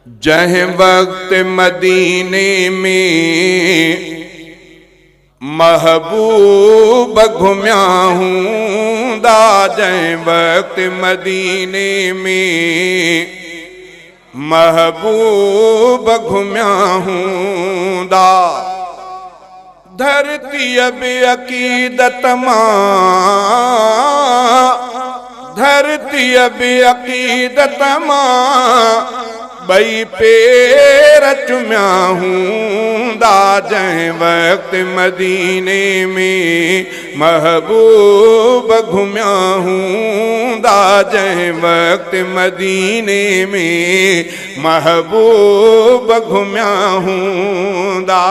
जह वक्त मदीने में महबूब घुम्या हूँ दा, जह वक्त मदीने में महबूब घुम्या हूँ दा। धरती अब अकीदत मां, धरती अब अकीदत मां बई पेर चुम्या हूँ दा, जह वक्त मदीने में महबूब घुम्या हूँ दा, जह वक्त मदीने में महबूब घुम्या हूँ दा।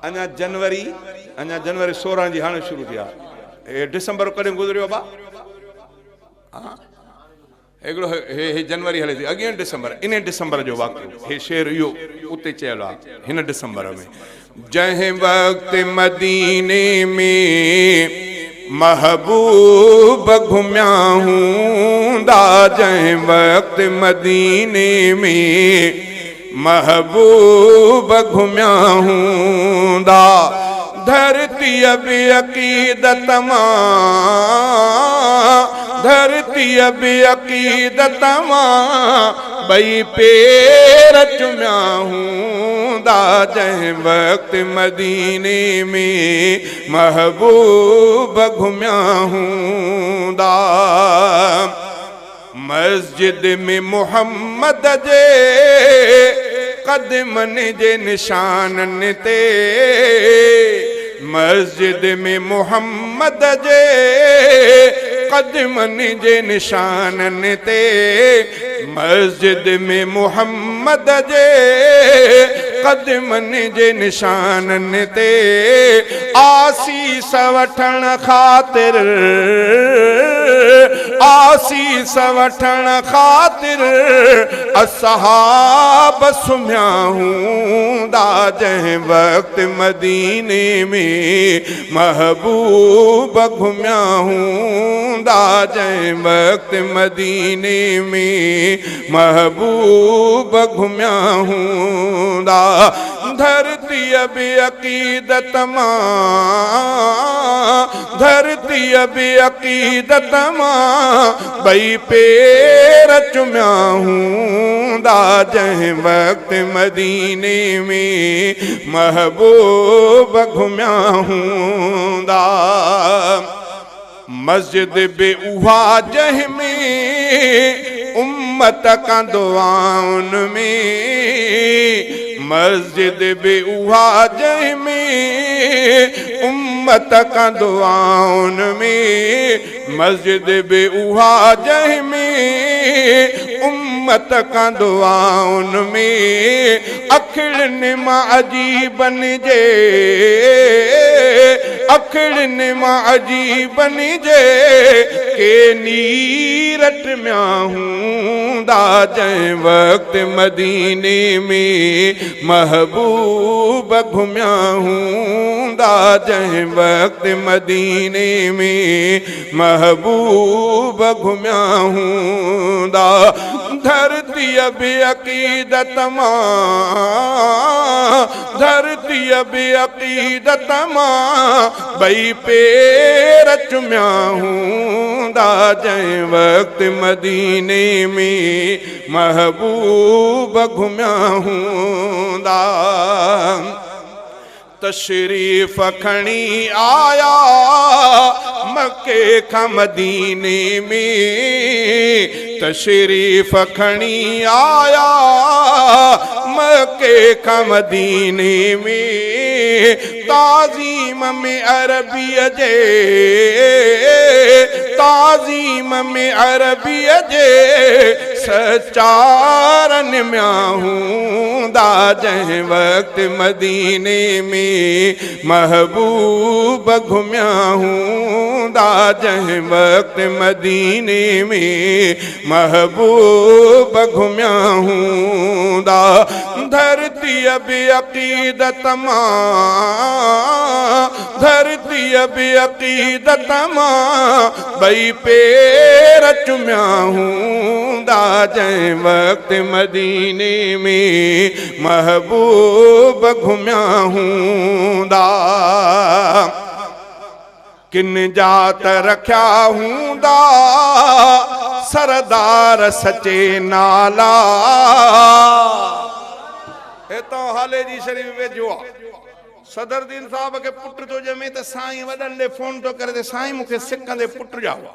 अञा जनवरी 16 जी हाणे शुरू थिया, डिसंबर कॾहिं गुज़रियो बा? हाँ हिकिड़ो हे जनवरी हले थी, अॻिए डिसंबर, इन डिसंबर जो वाक़ियो हे शेर इहो उते चयल आहे हिन डिसंबर में। जंहिं वक्त मदीने में महबूब घुम्या हूँ दा, जंहिं वक्त मदीने में महबूब घुम्या हूँ दा। धरती अब अकीदत मां, धरती अब अकीदत मां बई पेर चुम्या हूँ दा, जह वक्त मदीने में महबूब घुम्या हूँ दा। मस्जिद में मोहम्मद जे कदमन जे निशानन ते, मस्जिद में मोहम्मद जे कदमन जे निशानन ते, मस्जिद में मोहम्मद जे कदमन जे निशानन ते आसीस वठण खातिर, आसीस वठण खातिर असहाब सुम्या हूँ दा, जह वक्त मदीने में महबूब घुम्या हूँ दा, जह वक्त मदीने में महबूब घुम्या हूँ दा। धरती अब अकीदत मां, धरती अब अकीदत मां बई पेर चुम्या हूँ दा, जह वक्त मदीने में महबूब घुम्या हूँ दा। मस्जिद बे उहा जह में उम्मत का दुआउन में, मस्जिद बे उहा जह में उम्मत का दुआउन में, मस्जिद बे उहा जह में उम्मत का दुआउन में अखिड़न मां अजीबन जे, अखिड़न मां अजीबन जे के नीरट म्या हूँ दा, जह वक्त मदीने में महबूब घुम्या हूँ दा, जह वक्त मदीने में महबूब घुम्या हूँ दा। धरती अब अकीदत मां, धरती अब अकीदत मां बई पेर चुम्या हूँ दा, जह वक्त मदीने में महबूब घुम्या हूँ दा। तशरीफ खणी आया मक्के का मदीने में, तशरीफ खणी आया मक्के का मदीने में, ताज़ीम में अरबी जे, ताज़ीम में अरबी जे सचारन म्या हूँ दा, जह वक्त मदीने में महबूब घुम्या हूँ दा, जह वक्त मदीने में महबूब घुम्या हूँ दा। धरती बि अक़ीदत मां धरती बि अक़ीदत मां ॿई पेर चुमिया हूंदा जंहिं वक़्त मदीने में महबूब घुमिया हूंदा किन जात रखिया हूंदा सरदार सचे नाला एतो हाले जी शरीफ वेझो सदरुद्दीन साहब के पुट तो जमे त साईं वडन दे फोन तो करे ते साईं मुखे सिकंदे पुट जावा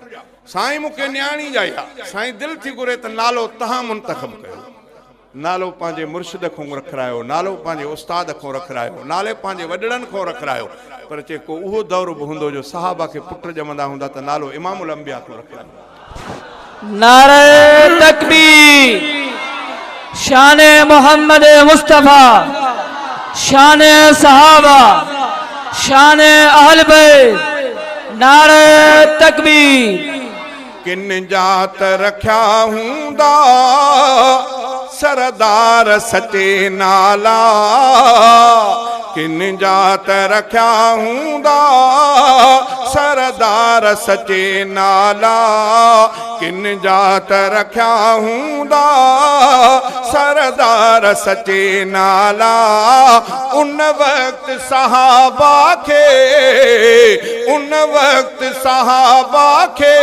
साईं मुखे न्याणी जाया साईं दिल थी घुरे त नालो तहां मुंतखब कयो नालो पांजे मुर्शिद को रखरायो नालो पांजे उस्ताद को रखरायो नाले पांजे वडड़न को रखरायो पर चे को उहो दौर बि हुंदो जो सहाबा के पुट जमंदा हुंदा त नालो इमामुल अंबिया को रखरायो नारे तकबीर शान मोहम्मद मुस्तफा शान सहाबा शान अहल बैत नारे तकबीर किन जात रखिया हूंदा सरदार सचे नाला किन जात रखिया हूंदा सरदार सचे नाला किन जात रखिया हूंदा सरदार सचे नाला उन वक्त सहाबा के उन वक्त सहाबा के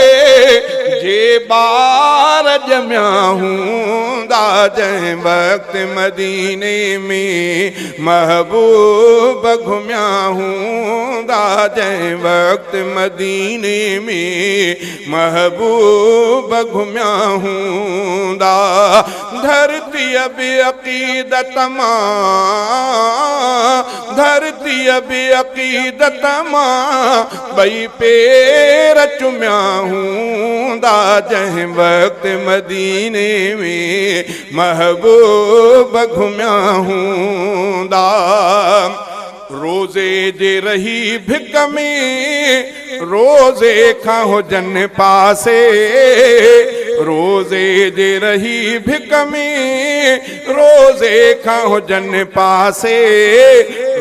जे बार जमिया हूंदा जंहिं वक्त मदीने में महबूब घुमिया हूंदा जंहिं वक्त मदीने में महबूब घुमिया हूंदा धरती बि अक़ीदत मां धरती बि अक़ीदत मां ॿई पेर चुमिया हूंदा जंहिं वक्त मदीने में महबूब घुमिया हूंदा रोज़े जे रही भिक में रोज़े खां हुजन पासे रोज़े जे रही भिक में रोज़े खां हुजन पासे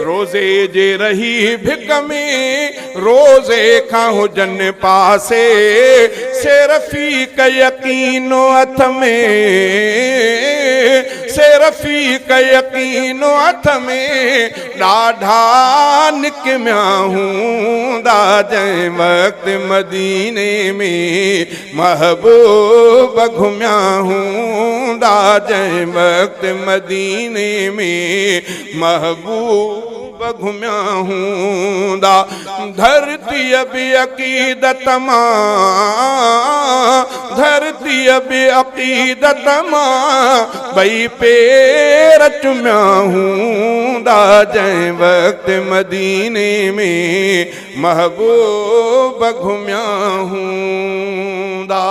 रोज़े जे रही भिक में रोज़े खां हुजन पासे से रफ़ीक यकीनो हथ में से रफ़ीक यकीनो हथ में ॾाढा निकमिया हूंदा जंहिं वक्त मदीने में महबूब घुमिया हूंदा जंहिं वक्त मदीने में महबूब घुमिया हूंदा धरती बि अक़ीदत मां धरती बि अक़ीदत मां ॿई पेर चुमिया हूंदा जंहिं वक्त मदीने में महबूब घुमिया हूंदा